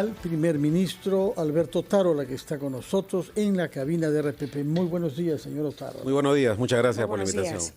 al primer ministro Alberto Otárola, que está con nosotros en la cabina de RPP. Muy buenos días, señor Otárola. Muy buenos días, muchas gracias por la invitación. Días.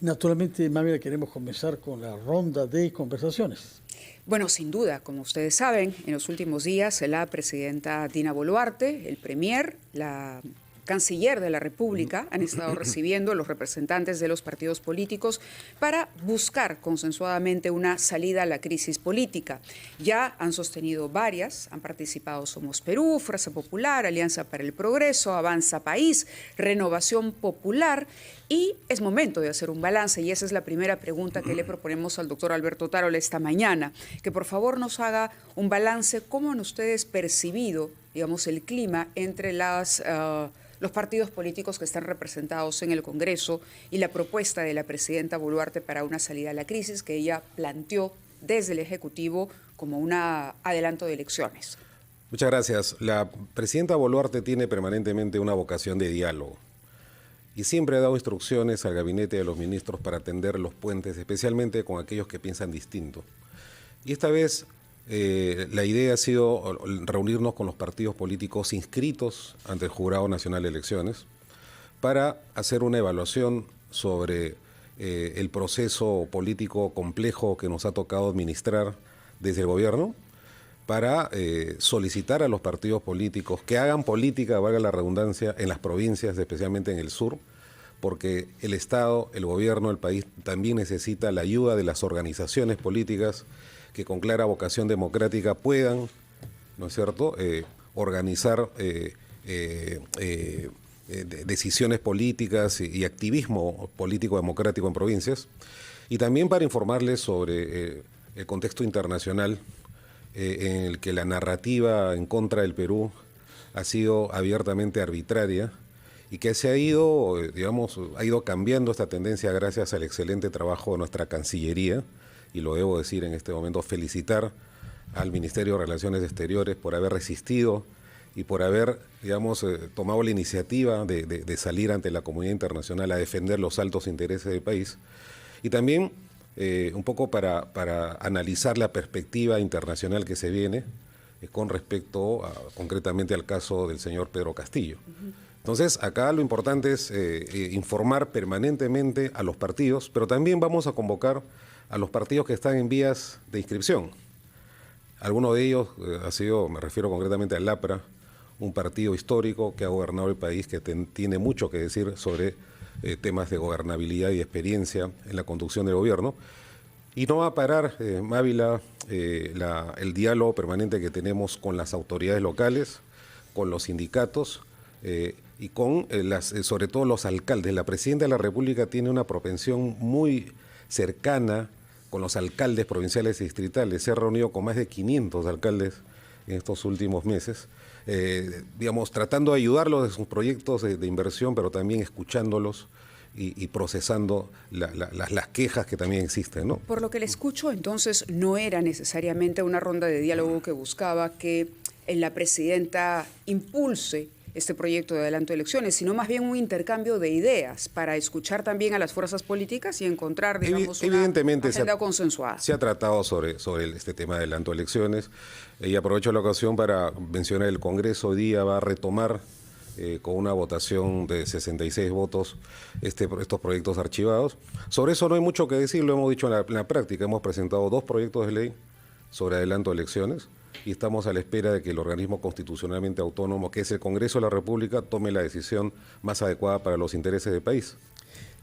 Naturalmente, Mávila, queremos comenzar con la ronda de conversaciones. Bueno, sin duda, como ustedes saben, en los últimos días la presidenta Dina Boluarte, el premier, la canciller de la República han estado recibiendo a los representantes de los partidos políticos para buscar consensuadamente una salida a la crisis política. Ya han sostenido varias, han participado Somos Perú, Fuerza Popular, Alianza para el Progreso, Avanza País, Renovación Popular, y es momento de hacer un balance, y esa es la primera pregunta que le proponemos al doctor Alberto Otárola esta mañana, que por favor nos haga un balance. ¿Cómo han ustedes percibido, digamos, el clima entre los partidos políticos que están representados en el Congreso y la propuesta de la presidenta Boluarte para una salida a la crisis que ella planteó desde el Ejecutivo como un adelanto de elecciones? Muchas gracias. La presidenta Boluarte tiene permanentemente una vocación de diálogo y siempre ha dado instrucciones al gabinete de los ministros para tender los puentes, especialmente con aquellos que piensan distinto. Y esta vez la idea ha sido reunirnos con los partidos políticos inscritos ante el Jurado Nacional de Elecciones para hacer una evaluación sobre el proceso político complejo que nos ha tocado administrar desde el gobierno, para solicitar a los partidos políticos que hagan política, valga la redundancia, en las provincias, especialmente en el sur, porque el Estado, el gobierno, el país también necesita la ayuda de las organizaciones políticas que con clara vocación democrática puedan, ¿no es cierto?, organizar decisiones políticas y activismo político democrático en provincias, y también para informarles sobre el contexto internacional en el que la narrativa en contra del Perú ha sido abiertamente arbitraria y que se ha ido, digamos, ha ido cambiando esta tendencia gracias al excelente trabajo de nuestra Cancillería. Y lo debo decir en este momento, felicitar al Ministerio de Relaciones Exteriores por haber resistido y por haber, digamos, tomado la iniciativa de salir ante la comunidad internacional a defender los altos intereses del país. Y también un poco para analizar la perspectiva internacional que se viene con respecto concretamente al caso del señor Pedro Castillo. Entonces, acá lo importante es informar permanentemente a los partidos, pero también vamos a convocar a los partidos que están en vías de inscripción. Alguno de ellos me refiero concretamente al APRA, un partido histórico que ha gobernado el país, que tiene mucho que decir sobre temas de gobernabilidad y experiencia en la conducción del gobierno. Y no va a parar, Mávila, el diálogo permanente que tenemos con las autoridades locales, con los sindicatos y con, sobre todo, los alcaldes. La presidenta de la República tiene una propensión muy cercana con los alcaldes provinciales y distritales. Se ha reunido con más de 500 alcaldes en estos últimos meses, digamos, tratando de ayudarlos en sus proyectos de inversión, pero también escuchándolos y procesando las quejas que también existen, ¿no? Por lo que le escucho, entonces, no era necesariamente una ronda de diálogo que buscaba que la presidenta impulse este proyecto de adelanto de elecciones, sino más bien un intercambio de ideas para escuchar también a las fuerzas políticas y encontrar, digamos, una agenda consensuada. Se ha tratado sobre este tema de adelanto de elecciones, y aprovecho la ocasión para mencionar el Congreso hoy día va a retomar con una votación de 66 votos estos proyectos archivados. Sobre eso no hay mucho que decir, lo hemos dicho en la práctica. Hemos presentado 2 proyectos de ley sobre adelanto de elecciones y estamos a la espera de que el organismo constitucionalmente autónomo, que es el Congreso de la República, tome la decisión más adecuada para los intereses del país.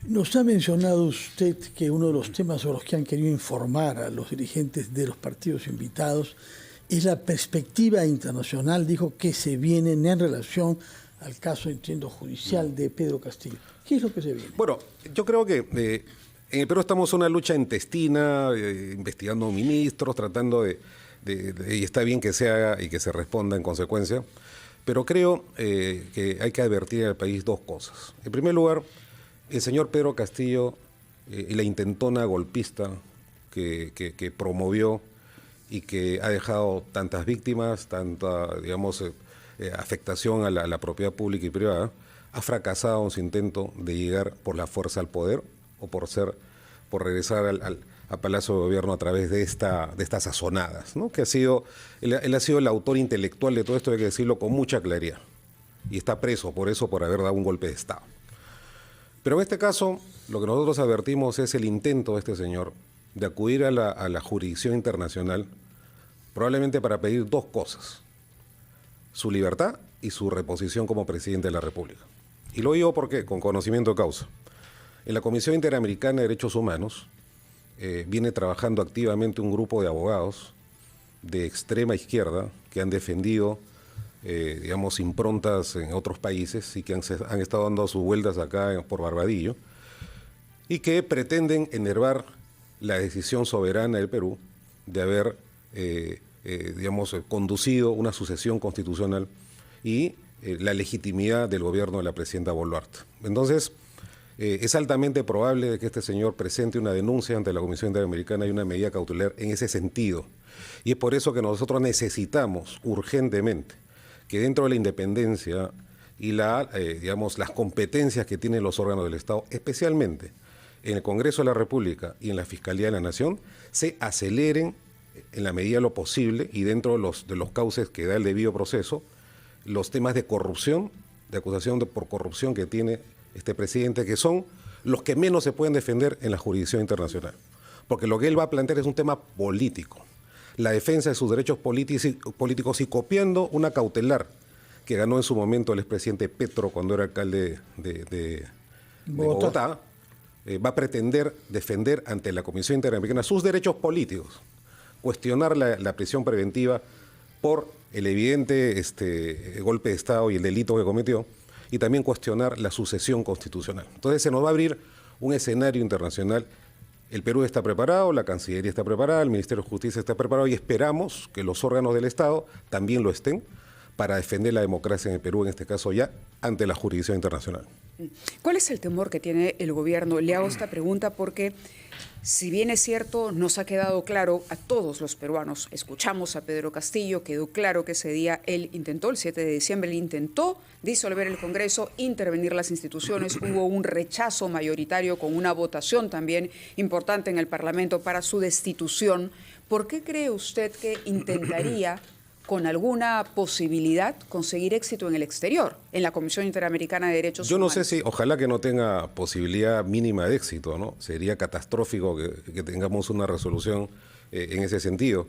Nos ha mencionado usted que uno de los temas sobre los que han querido informar a los dirigentes de los partidos invitados es la perspectiva internacional, dijo, que se viene en relación al caso, entiendo, judicial de Pedro Castillo. ¿Qué es lo que se viene? Bueno, yo creo que en el Perú estamos en una lucha intestina, investigando ministros, tratando y está bien que se haga y que se responda en consecuencia, pero creo que hay que advertir al país 2 cosas. En primer lugar, el señor Pedro Castillo y la intentona golpista que promovió y que ha dejado tantas víctimas, tanta, digamos, afectación a la propiedad pública y privada, ha fracasado en su intento de llegar por la fuerza al poder o por regresar a Palacio de Gobierno a través de estas sazonadas, ¿no? Que él ha sido el autor intelectual de todo esto, hay que decirlo con mucha claridad. Y está preso por eso, por haber dado un golpe de Estado. Pero en este caso, lo que nosotros advertimos es el intento de este señor de acudir a la jurisdicción internacional, probablemente para pedir dos cosas: su libertad y su reposición como presidente de la República. Y lo digo porque, con conocimiento de causa. En la Comisión Interamericana de Derechos Humanos viene trabajando activamente un grupo de abogados de extrema izquierda que han defendido digamos, improntas en otros países y que han estado dando sus vueltas acá por Barbadillo y que pretenden enervar la decisión soberana del Perú de haber, digamos, conducido una sucesión constitucional y la legitimidad del gobierno de la presidenta Boluarte. Entonces, es altamente probable de que este señor presente una denuncia ante la Comisión Interamericana y una medida cautelar en ese sentido. Y es por eso que nosotros necesitamos urgentemente que dentro de la independencia y digamos, las competencias que tienen los órganos del Estado, especialmente en el Congreso de la República y en la Fiscalía de la Nación, se aceleren en la medida de lo posible y dentro de los cauces que da el debido proceso, los temas de corrupción, de acusación por corrupción que tiene este presidente, que son los que menos se pueden defender en la jurisdicción internacional. Porque lo que él va a plantear es un tema político, la defensa de sus derechos políticos y copiando una cautelar que ganó en su momento el expresidente Petro cuando era alcalde de Bogotá, va a pretender defender ante la Comisión Interamericana sus derechos políticos, cuestionar la prisión preventiva por el evidente golpe de Estado y el delito que cometió, y también cuestionar la sucesión constitucional. Entonces se nos va a abrir un escenario internacional. El Perú está preparado, la Cancillería está preparada, el Ministerio de Justicia está preparado y esperamos que los órganos del Estado también lo estén para defender la democracia en el Perú, en este caso ya ante la jurisdicción internacional. ¿Cuál es el temor que tiene el gobierno? Le hago esta pregunta porque, si bien es cierto, nos ha quedado claro a todos los peruanos, escuchamos a Pedro Castillo, quedó claro que ese día él intentó, el 7 de diciembre, él intentó disolver el Congreso, intervenir las instituciones, hubo un rechazo mayoritario con una votación también importante en el Parlamento para su destitución. ¿Por qué cree usted que intentaría con alguna posibilidad conseguir éxito en el exterior, en la Comisión Interamericana de Derechos Humanos? Yo no sé si, ojalá que no tenga posibilidad mínima de éxito, ¿no? Sería catastrófico que tengamos una resolución en ese sentido.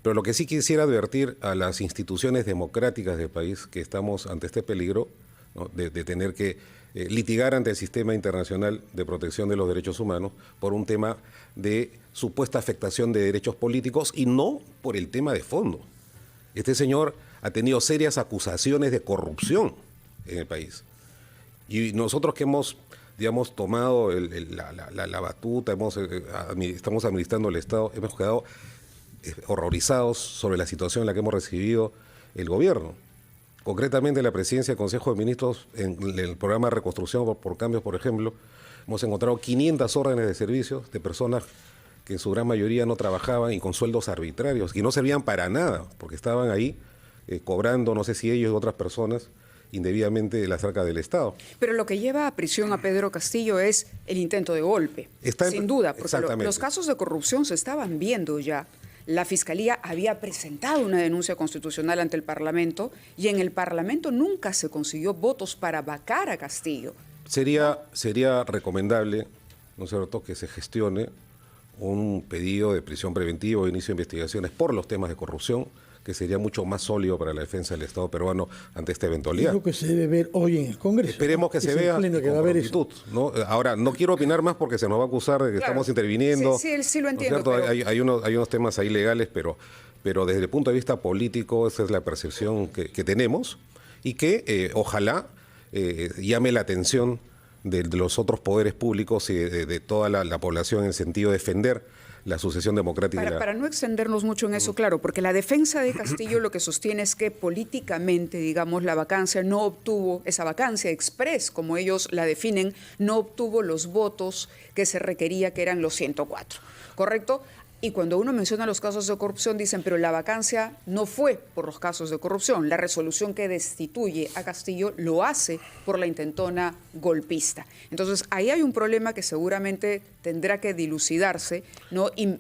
Pero lo que sí quisiera advertir a las instituciones democráticas del país, que estamos ante este peligro, ¿no? de tener que litigar ante el sistema internacional de protección de los derechos humanos por un tema de supuesta afectación de derechos políticos y no por el tema de fondo. Este señor ha tenido serias acusaciones de corrupción en el país. Y nosotros que hemos, digamos, tomado la batuta, estamos administrando el Estado, hemos quedado horrorizados sobre la situación en la que hemos recibido el gobierno. Concretamente, la presidencia del Consejo de Ministros, en el programa de reconstrucción por cambios, por ejemplo, hemos encontrado 500 órdenes de servicios de personas que en su gran mayoría no trabajaban y con sueldos arbitrarios, y no servían para nada, porque estaban ahí cobrando, no sé si ellos o otras personas, indebidamente de las arcas del Estado. Pero lo que lleva a prisión a Pedro Castillo es el intento de golpe, sin duda, porque los casos de corrupción se estaban viendo ya. La Fiscalía había presentado una denuncia constitucional ante el Parlamento y en el Parlamento nunca se consiguió votos para vacar a Castillo. Sería recomendable, ¿no es cierto?, que se gestione un pedido de prisión preventiva o inicio de investigaciones por los temas de corrupción, que sería mucho más sólido para la defensa del Estado peruano ante esta eventualidad. Es lo que se debe ver hoy en el Congreso. Esperemos que se vea que va a haber eso. ¿no? Ahora, no quiero opinar más porque se nos va a acusar de que estamos interviniendo. Sí, lo entiendo. ¿No es cierto? Hay unos temas ahí legales, pero desde el punto de vista político esa es la percepción que tenemos y que ojalá llame la atención de los otros poderes públicos y de toda la población en el sentido de defender la sucesión democrática. Para no extendernos mucho en eso, claro, porque la defensa de Castillo lo que sostiene es que políticamente, digamos, la vacancia no obtuvo, esa vacancia express, como ellos la definen, no obtuvo los votos que se requería, que eran los 104, ¿correcto? Y cuando uno menciona los casos de corrupción, dicen, pero la vacancia no fue por los casos de corrupción. La resolución que destituye a Castillo lo hace por la intentona golpista. Entonces, ahí hay un problema que seguramente tendrá que dilucidarse, ¿no? Y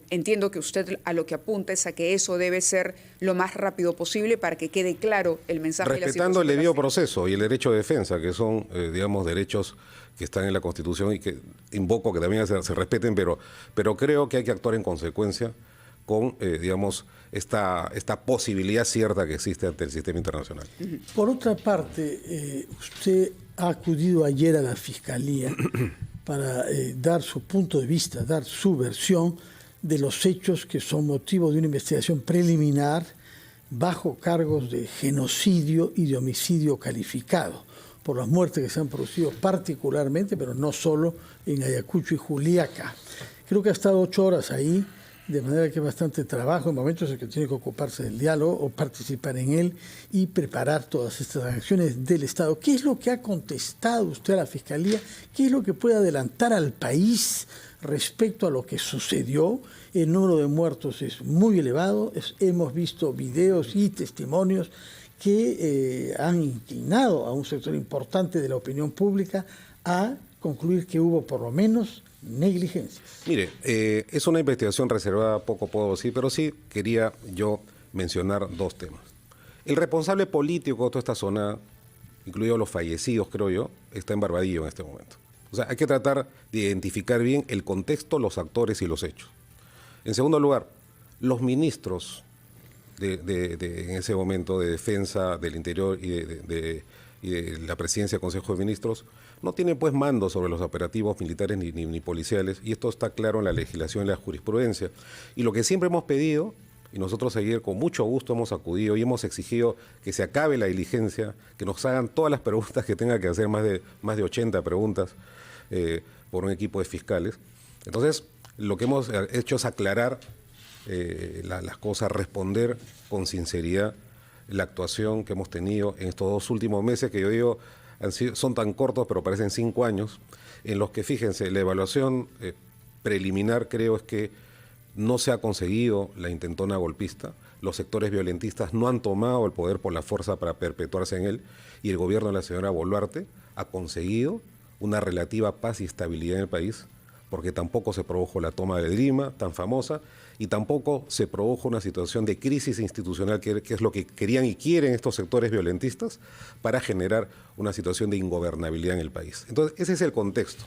entiendo que usted a lo que apunta es a que eso debe ser lo más rápido posible para que quede claro el mensaje. Respetando el debido proceso y el derecho de defensa, que son, digamos, derechos que están en la Constitución y que invoco que también se respeten, pero creo que hay que actuar en consecuencia con, digamos, esta posibilidad cierta que existe ante el sistema internacional. Por otra parte, usted ha acudido ayer a la Fiscalía para dar su punto de vista, dar su versión de los hechos que son motivo de una investigación preliminar bajo cargos de genocidio y de homicidio calificado, por las muertes que se han producido particularmente, pero no solo, en Ayacucho y Juliaca. Creo que ha estado 8 horas ahí, de manera que es bastante trabajo, en momentos en que tiene que ocuparse del diálogo o participar en él y preparar todas estas acciones del Estado. ¿Qué es lo que ha contestado usted a la Fiscalía? ¿Qué es lo que puede adelantar al país respecto a lo que sucedió? El número de muertos es muy elevado, hemos visto videos y testimonios que han inclinado a un sector importante de la opinión pública a concluir que hubo por lo menos negligencias. Mire, es una investigación reservada, poco puedo decir, pero sí quería yo mencionar 2 temas. El responsable político de toda esta zona, incluidos los fallecidos, creo yo, está en Barbadillo en este momento. O sea, hay que tratar de identificar bien el contexto, los actores y los hechos. En segundo lugar, los ministros en ese momento de Defensa, del Interior y de la Presidencia del Consejo de Ministros no tienen pues mando sobre los operativos militares ni policiales, y esto está claro en la legislación y la jurisprudencia. Y lo que siempre hemos pedido, y nosotros ayer con mucho gusto hemos acudido y hemos exigido que se acabe la diligencia, que nos hagan todas las preguntas que tenga que hacer, más de 80 preguntas por un equipo de fiscales. Entonces, lo que hemos hecho es aclarar las cosas, responder con sinceridad la actuación que hemos tenido en estos 2 últimos meses, que yo digo son tan cortos, pero parecen 5 años, en los que, fíjense, la evaluación preliminar creo es que no se ha conseguido la intentona golpista, los sectores violentistas no han tomado el poder por la fuerza para perpetuarse en él, y el gobierno de la señora Boluarte ha conseguido una relativa paz y estabilidad en el país, porque tampoco se produjo la toma de Lima, tan famosa, y tampoco se produjo una situación de crisis institucional, que es lo que querían y quieren estos sectores violentistas, para generar una situación de ingobernabilidad en el país. Entonces, ese es el contexto.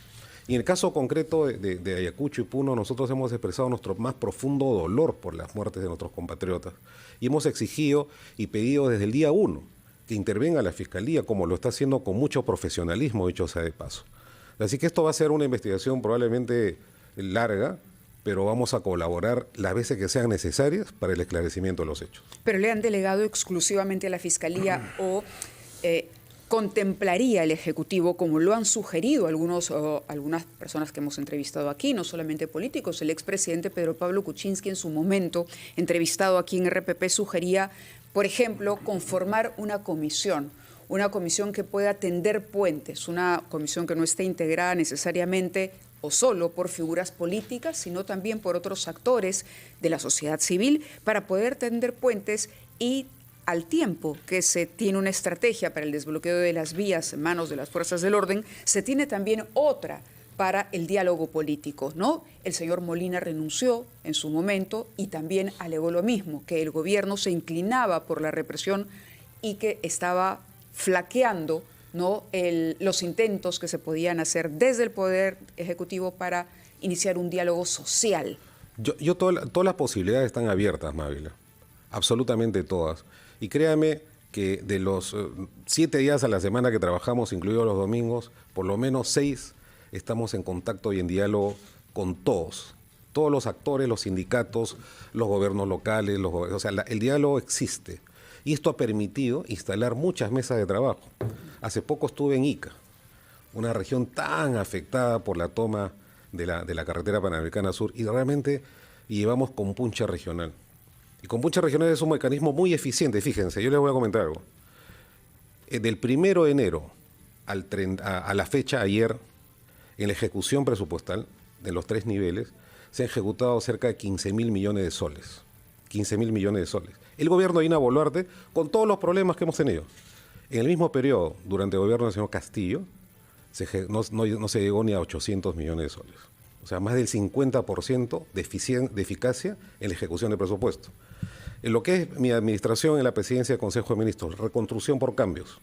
Y en el caso concreto de Ayacucho y Puno, nosotros hemos expresado nuestro más profundo dolor por las muertes de nuestros compatriotas, y hemos exigido y pedido desde el día 1 que intervenga la Fiscalía, como lo está haciendo con mucho profesionalismo, dicho sea de paso. Así que esto va a ser una investigación probablemente larga, pero vamos a colaborar las veces que sean necesarias para el esclarecimiento de los hechos. ¿Pero le han delegado exclusivamente a la Fiscalía o contemplaría el Ejecutivo, como lo han sugerido algunas personas que hemos entrevistado aquí, no solamente políticos? El expresidente Pedro Pablo Kuczynski, en su momento, entrevistado aquí en RPP, sugería, por ejemplo, conformar una comisión que pueda tender puentes, una comisión que no esté integrada necesariamente o solo por figuras políticas, sino también por otros actores de la sociedad civil, para poder tender puentes, y al tiempo que se tiene una estrategia para el desbloqueo de las vías en manos de las fuerzas del orden, se tiene también otra para el diálogo político, ¿no? El señor Molina renunció en su momento y también alegó lo mismo, que el gobierno se inclinaba por la represión y que estaba flaqueando, ¿no?, los intentos que se podían hacer desde el Poder Ejecutivo para iniciar un diálogo social. Todas las posibilidades están abiertas, Mávila, absolutamente todas. Y créame que de los 7 días a la semana que trabajamos, incluidos los domingos, por lo menos 6 estamos en contacto y en diálogo con todos los actores, los sindicatos, los gobiernos locales, o sea, el diálogo existe. Y esto ha permitido instalar muchas mesas de trabajo. Hace poco estuve en Ica, una región tan afectada por la toma de la carretera Panamericana Sur, y realmente llevamos compuncha regional. Y compuncha regional es un mecanismo muy eficiente. Fíjense, yo les voy a comentar algo. Del 1 de enero a la fecha, ayer, en la ejecución presupuestal de los 3 niveles, se han ejecutado cerca de 15.000 millones de soles. 15.000 millones de soles. El gobierno de Dina Boluarte, con todos los problemas que hemos tenido. En el mismo periodo, durante el gobierno del señor Castillo, no se llegó ni a 800 millones de soles. O sea, más del 50% de eficacia en la ejecución del presupuesto. En lo que es mi administración en la presidencia del Consejo de Ministros, Reconstrucción por Cambios,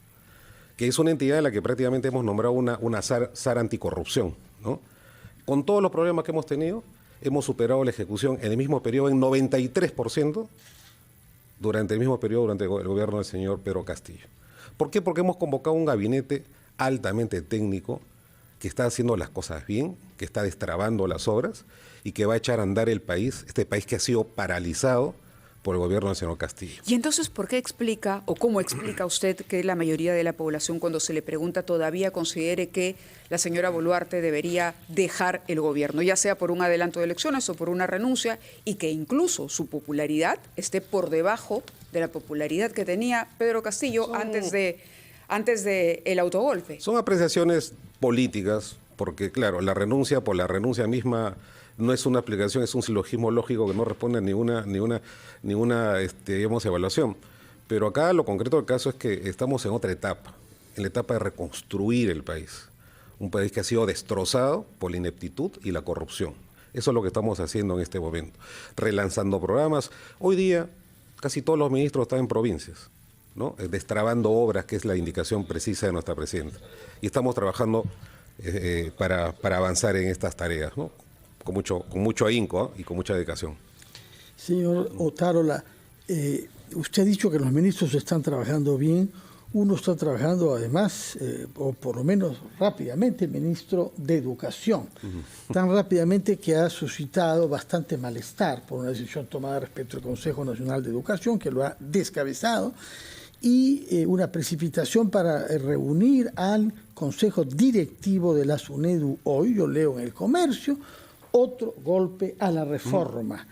que es una entidad en la que prácticamente hemos nombrado una SAR anticorrupción, ¿no? Con todos los problemas que hemos tenido, hemos superado la ejecución en el mismo periodo en 93% durante el mismo periodo, durante el gobierno del señor Pedro Castillo. ¿Por qué? Porque hemos convocado un gabinete altamente técnico que está haciendo las cosas bien, que está destrabando las obras y que va a echar a andar el país, este país que ha sido paralizado por el gobierno del señor Castillo. Y entonces, ¿por qué explica o cómo explica usted que la mayoría de la población, cuando se le pregunta, todavía considere que la señora Boluarte debería dejar el gobierno, ya sea por un adelanto de elecciones o por una renuncia, y que incluso su popularidad esté por debajo de la popularidad que tenía Pedro Castillo antes de el autogolpe? Son apreciaciones políticas, porque claro, la renuncia por la renuncia misma no es una explicación, es un silogismo lógico que no responde a ninguna digamos, evaluación. Pero acá lo concreto del caso es que estamos en otra etapa, en la etapa de reconstruir el país. Un país que ha sido destrozado por la ineptitud y la corrupción. Eso es lo que estamos haciendo en este momento. Relanzando programas. Hoy día casi todos los ministros están en provincias, ¿no? Destrabando obras, que es la indicación precisa de nuestra presidenta. Y estamos trabajando para avanzar en estas tareas, ¿no? Con mucho ahínco, ¿eh? Y con mucha dedicación. Señor Otárola, usted ha dicho que los ministros están trabajando bien. Uno está trabajando además, o por lo menos rápidamente, el ministro de Educación. Tan rápidamente que ha suscitado bastante malestar por una decisión tomada respecto al Consejo Nacional de Educación, que lo ha descabezado, y una precipitación para reunir al Consejo Directivo de la SUNEDU hoy, yo leo en El Comercio, otro golpe a la reforma.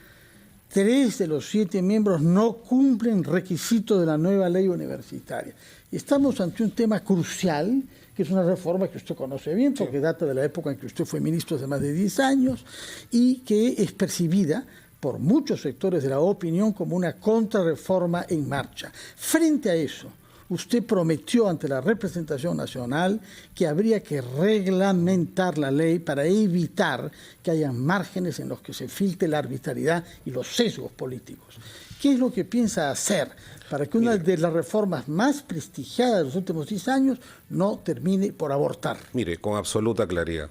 3 de los 7 miembros no cumplen requisitos de la nueva ley universitaria. Estamos ante un tema crucial, que es una reforma que usted conoce bien, porque data de la época en que usted fue ministro hace más de 10 años, y que es percibida por muchos sectores de la opinión como una contrarreforma en marcha. Frente a eso, usted prometió ante la representación nacional que habría que reglamentar la ley para evitar que haya márgenes en los que se filtre la arbitrariedad y los sesgos políticos. ¿Qué es lo que piensa hacer para que una de las reformas más prestigiadas de los últimos 10 años no termine por abortar? Mire, con absoluta claridad,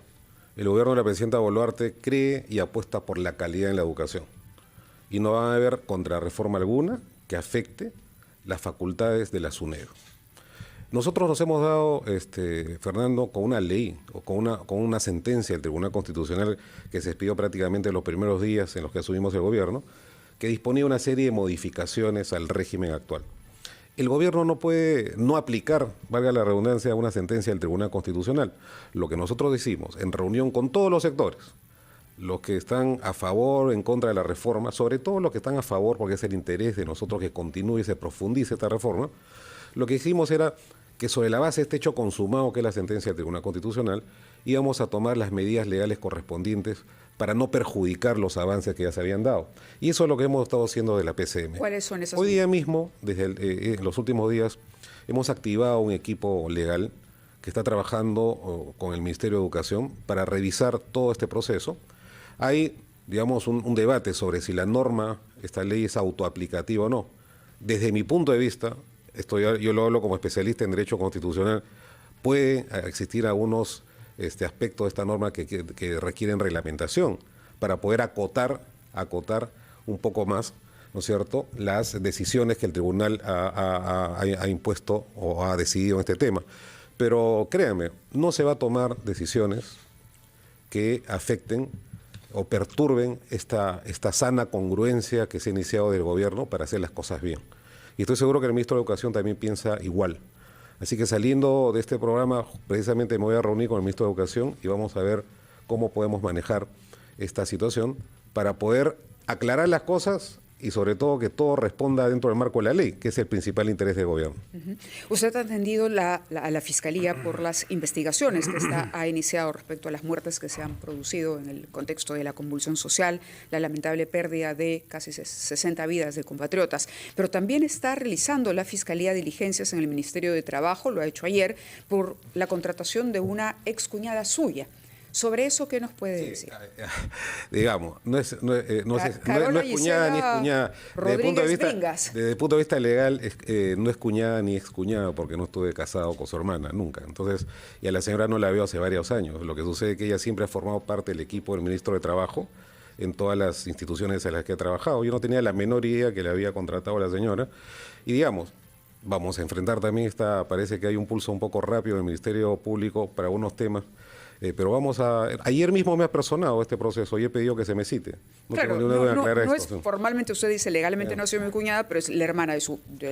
el gobierno de la presidenta Boluarte cree y apuesta por la calidad en la educación. Y no va a haber contrarreforma alguna que afecte las facultades de la SUNEDU. Nosotros nos hemos dado, Fernando, con una ley o con una sentencia del Tribunal Constitucional que se expidió prácticamente en los primeros días en los que asumimos el gobierno, que disponía una serie de modificaciones al régimen actual. El gobierno no puede no aplicar, valga la redundancia, una sentencia del Tribunal Constitucional. Lo que nosotros decimos, en reunión con todos los sectores, los que están a favor, en contra de la reforma, sobre todo los que están a favor, porque es el interés de nosotros que continúe y se profundice esta reforma, lo que hicimos era que sobre la base de este hecho consumado, que es la sentencia del Tribunal Constitucional, íbamos a tomar las medidas legales correspondientes para no perjudicar los avances que ya se habían dado. Y eso es lo que hemos estado haciendo de la PCM. ¿Cuáles son esas? Hoy día mismo, desde los últimos días, hemos activado un equipo legal que está trabajando con el Ministerio de Educación para revisar todo este proceso. Hay, digamos, un debate sobre si la norma, esta ley, es autoaplicativa o no. Desde mi punto de vista, yo lo hablo como especialista en Derecho Constitucional, puede existir algunos aspectos de esta norma que requieren reglamentación para poder acotar un poco más, ¿no es cierto?, las decisiones que el tribunal ha impuesto o ha decidido en este tema. Pero créanme, no se va a tomar decisiones que afecten o perturben esta sana congruencia que se ha iniciado del gobierno para hacer las cosas bien. Y estoy seguro que el ministro de Educación también piensa igual. Así que saliendo de este programa, precisamente me voy a reunir con el ministro de Educación y vamos a ver cómo podemos manejar esta situación para poder aclarar las cosas y sobre todo que todo responda dentro del marco de la ley, que es el principal interés del gobierno. Usted ha atendido a la Fiscalía por las investigaciones que ha iniciado respecto a las muertes que se han producido en el contexto de la convulsión social, la lamentable pérdida de casi 60 vidas de compatriotas, pero también está realizando la Fiscalía diligencias en el Ministerio de Trabajo, lo ha hecho ayer, por la contratación de una excuñada suya. ¿Sobre eso qué nos puede decir? Digamos, no es Carola cuñada ni excuñada. Desde el punto de vista legal, no es cuñada ni excuñada porque no estuve casado con su hermana, nunca. Entonces, y a la señora no la veo hace varios años. Lo que sucede es que ella siempre ha formado parte del equipo del ministro de Trabajo en todas las instituciones en las que ha trabajado. Yo no tenía la menor idea que le había contratado a la señora. Y digamos, vamos a enfrentar también parece que hay un pulso un poco rápido en el Ministerio Público para algunos temas. Pero ayer mismo me ha personado este proceso y he pedido que se me cite. Claro, no es formalmente, usted dice legalmente no ha sido mi cuñada, pero es la hermana de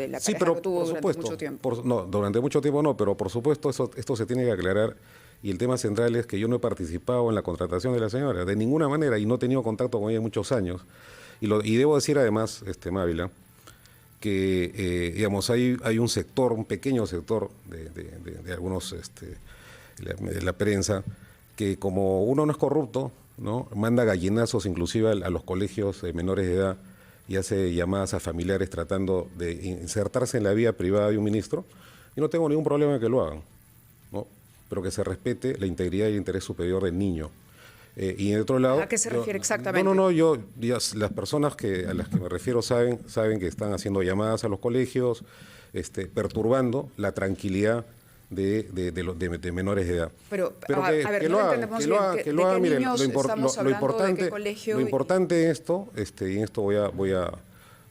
la pareja que tuvo durante mucho tiempo. Durante mucho tiempo no, pero por supuesto esto se tiene que aclarar. Y el tema central es que yo no he participado en la contratación de la señora, de ninguna manera, y no he tenido contacto con ella en muchos años. Y debo decir además, Mávila, que digamos hay un sector, un pequeño sector de algunos de la prensa, que como uno no es corrupto, ¿no?, manda gallinazos inclusive a los colegios menores de edad y hace llamadas a familiares tratando de insertarse en la vida privada de un ministro, y no tengo ningún problema en que lo hagan, ¿no?, pero que se respete la integridad y el interés superior del niño. Y de otro lado... ¿A qué se refiere exactamente? Las personas a las que me refiero saben que están haciendo llamadas a los colegios, perturbando la tranquilidad de menores de edad. Pero que lo hagan, miren, lo importante en esto, y en esto no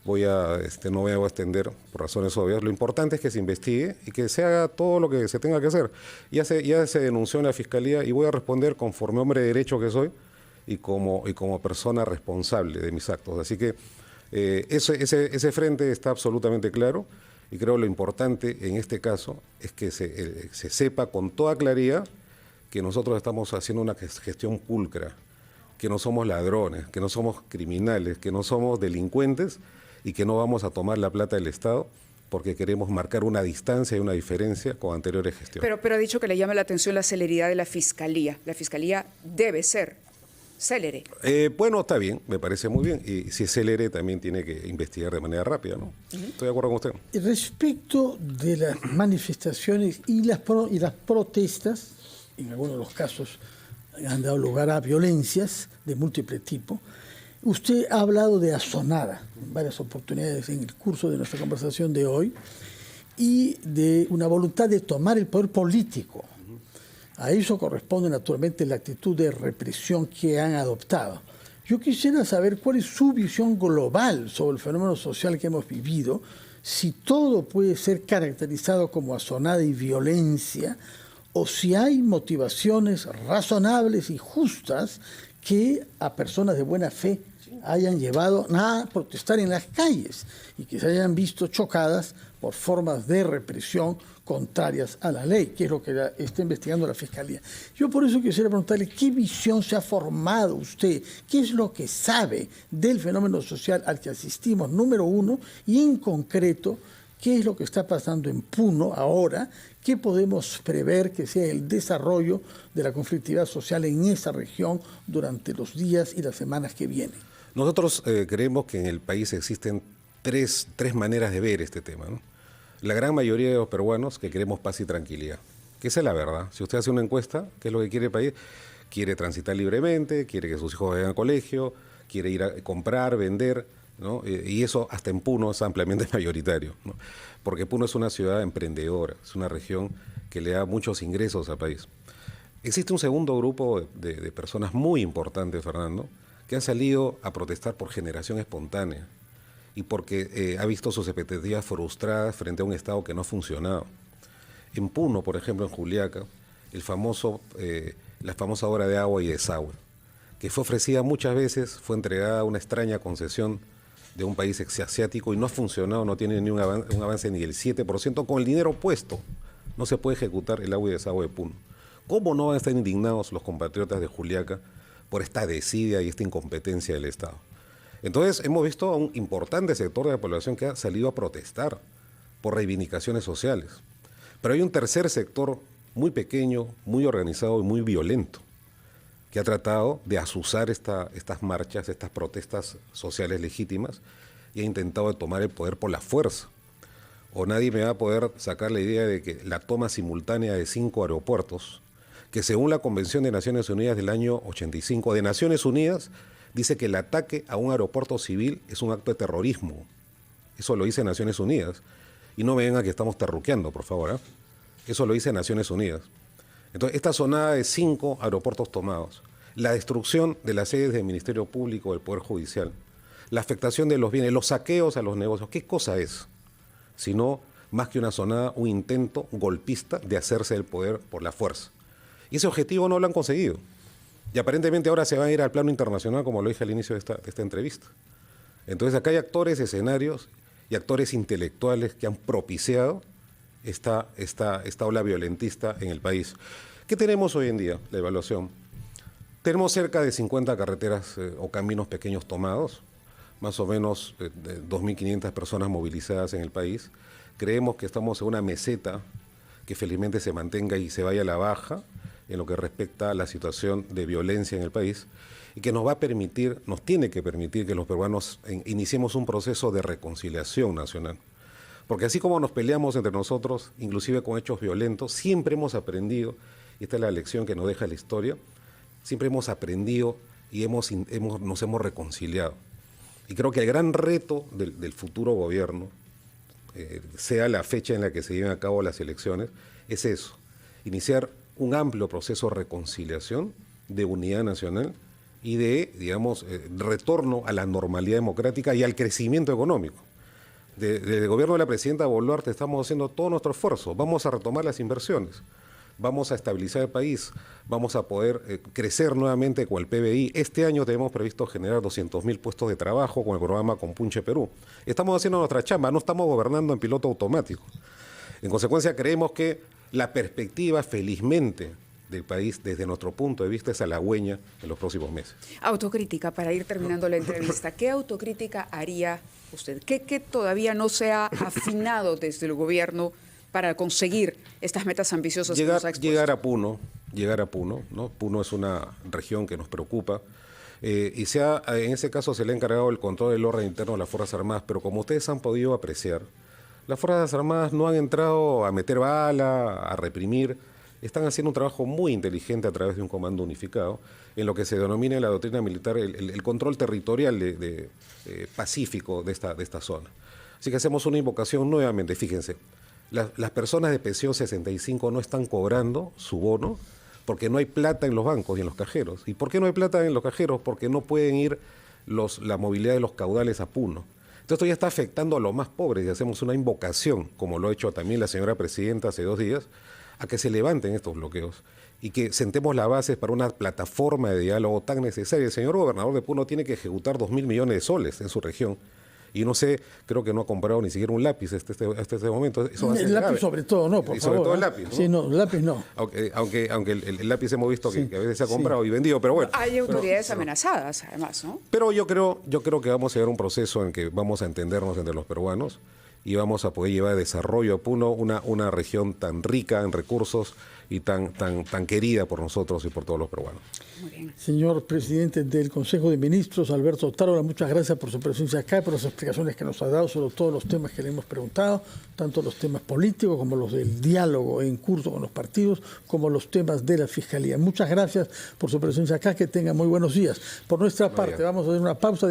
voy a extender por razones obvias, lo importante es que se investigue y que se haga todo lo que se tenga que hacer. Ya se denunció en la Fiscalía y voy a responder conforme hombre de derecho que soy y como persona responsable de mis actos. Así que ese frente está absolutamente claro. Y creo lo importante en este caso es que se sepa con toda claridad que nosotros estamos haciendo una gestión pulcra, que no somos ladrones, que no somos criminales, que no somos delincuentes y que no vamos a tomar la plata del Estado porque queremos marcar una distancia y una diferencia con anteriores gestiones. Pero ha dicho que le llama la atención la celeridad de la Fiscalía. La Fiscalía debe ser célere. Bueno, está bien, me parece muy bien. Y si es célere, también tiene que investigar de manera rápida, ¿no? Estoy de acuerdo con usted. Respecto de las manifestaciones y las protestas, en algunos de los casos han dado lugar a violencias de múltiple tipo, usted ha hablado de asonada en varias oportunidades en el curso de nuestra conversación de hoy y de una voluntad de tomar el poder político. A eso corresponde naturalmente la actitud de represión que han adoptado. Yo quisiera saber cuál es su visión global sobre el fenómeno social que hemos vivido, si todo puede ser caracterizado como asonada y violencia, o si hay motivaciones razonables y justas que a personas de buena fe hayan llevado a protestar en las calles y que se hayan visto chocadas por formas de represión contrarias a la ley, que es lo que está investigando la Fiscalía. Yo por eso quisiera preguntarle qué visión se ha formado usted, qué es lo que sabe del fenómeno social al que asistimos, número uno, y en concreto, qué es lo que está pasando en Puno ahora, qué podemos prever que sea el desarrollo de la conflictividad social en esa región durante los días y las semanas que vienen. Nosotros creemos que en el país existen tres maneras de ver este tema, ¿no? La gran mayoría de los peruanos que queremos paz y tranquilidad, que esa es la verdad. Si usted hace una encuesta, ¿qué es lo que quiere el país? Quiere transitar libremente, quiere que sus hijos vayan al colegio, quiere ir a comprar, vender, ¿no? Y eso hasta en Puno es ampliamente mayoritario, ¿no? Porque Puno es una ciudad emprendedora, es una región que le da muchos ingresos al país. Existe un segundo grupo de personas muy importantes, Fernando, que han salido a protestar por generación espontánea y porque ha visto sus expectativas frustradas frente a un Estado que no ha funcionado. En Puno, por ejemplo, en Juliaca, la famosa obra de agua y desagüe, que fue ofrecida muchas veces, fue entregada a una extraña concesión de un país asiático y no ha funcionado, no tiene ni un avance ni del 7%, con el dinero puesto. No se puede ejecutar el agua y desagüe de Puno. ¿Cómo no van a estar indignados los compatriotas de Juliaca por esta desidia y esta incompetencia del Estado? Entonces hemos visto a un importante sector de la población que ha salido a protestar por reivindicaciones sociales. Pero hay un tercer sector muy pequeño, muy organizado y muy violento, que ha tratado de azuzar estas marchas, estas protestas sociales legítimas, y ha intentado tomar el poder por la fuerza. O nadie me va a poder sacar la idea de que la toma simultánea de 5 aeropuertos, que según la Convención de Naciones Unidas del año 85 de Naciones Unidas, dice que el ataque a un aeropuerto civil es un acto de terrorismo. Eso lo dice Naciones Unidas. Y no me vengan que estamos terruqueando, por favor, ¿eh? Eso lo dice Naciones Unidas. Entonces, esta sonada de 5 aeropuertos tomados, la destrucción de las sedes del Ministerio Público, del Poder Judicial, la afectación de los bienes, los saqueos a los negocios, ¿qué cosa es? Sino, más que una sonada, un intento golpista de hacerse del poder por la fuerza. Y ese objetivo no lo han conseguido. Y aparentemente ahora se va a ir al plano internacional, como lo dije al inicio de esta entrevista. Entonces, acá hay actores, escenarios y actores intelectuales que han propiciado esta ola violentista en el país. ¿Qué tenemos hoy en día? La evaluación. Tenemos cerca de 50 carreteras o caminos pequeños tomados, más o menos 2.500 personas movilizadas en el país. Creemos que estamos en una meseta que felizmente se mantenga y se vaya a la baja en lo que respecta a la situación de violencia en el país, y que nos va a permitir, nos tiene que permitir que los peruanos iniciemos un proceso de reconciliación nacional. Porque así como nos peleamos entre nosotros, inclusive con hechos violentos, siempre hemos aprendido, y esta es la lección que nos deja la historia, siempre hemos aprendido y nos hemos reconciliado. Y creo que el gran reto del futuro gobierno, sea la fecha en la que se lleven a cabo las elecciones, es eso, iniciar un amplio proceso de reconciliación, de unidad nacional y de, digamos, retorno a la normalidad democrática y al crecimiento económico. Desde el gobierno de la presidenta Boluarte estamos haciendo todo nuestro esfuerzo. Vamos a retomar las inversiones, vamos a estabilizar el país, vamos a poder crecer nuevamente con el PBI. Este año tenemos previsto generar 200.000 puestos de trabajo con el programa Compunche Perú. Estamos haciendo nuestra chamba, no estamos gobernando en piloto automático. En consecuencia, creemos que la perspectiva, felizmente, del país, desde nuestro punto de vista, es halagüeña en los próximos meses. Autocrítica, para ir terminando la entrevista. ¿Qué autocrítica haría usted? ¿Qué todavía no se ha afinado desde el gobierno para conseguir estas metas ambiciosas que nos ha expuesto? Llegar a Puno, ¿no? Puno es una región que nos preocupa. Y en ese caso se le ha encargado el control del orden interno a las Fuerzas Armadas, pero como ustedes han podido apreciar, las Fuerzas Armadas no han entrado a meter bala, a reprimir. Están haciendo un trabajo muy inteligente a través de un comando unificado, en lo que se denomina en la doctrina militar el control territorial pacífico de esta zona. Así que hacemos una invocación nuevamente. Fíjense, las personas de pensión 65 no están cobrando su bono porque no hay plata en los bancos y en los cajeros. ¿Y por qué no hay plata en los cajeros? Porque no pueden ir la movilidad de los caudales a Puno. Entonces esto ya está afectando a los más pobres y hacemos una invocación, como lo ha hecho también la señora presidenta hace 2 días, a que se levanten estos bloqueos y que sentemos las bases para una plataforma de diálogo tan necesaria. El señor gobernador de Puno tiene que ejecutar 2.000 millones de soles en su región. Y no sé, creo que no ha comprado ni siquiera un lápiz hasta este momento. Eso va a ser el lápiz grave. sobre todo no, por favor. Y sobre todo el lápiz, ¿no? Sí, no, el lápiz no. Aunque el lápiz hemos visto que a veces se ha comprado y vendido, pero bueno. Hay autoridades amenazadas, además, ¿no? Pero yo creo que vamos a llegar a un proceso en que vamos a entendernos entre los peruanos y vamos a poder llevar a desarrollo a Puno, una región tan rica en recursos y tan querida por nosotros y por todos los peruanos. Muy bien. Señor presidente del Consejo de Ministros, Alberto Otárola, muchas gracias por su presencia acá, por las explicaciones que nos ha dado sobre todos los temas que le hemos preguntado, tanto los temas políticos como los del diálogo en curso con los partidos, como los temas de la Fiscalía. Muchas gracias por su presencia acá, que tenga muy buenos días. Por nuestra parte, vamos a hacer una pausa.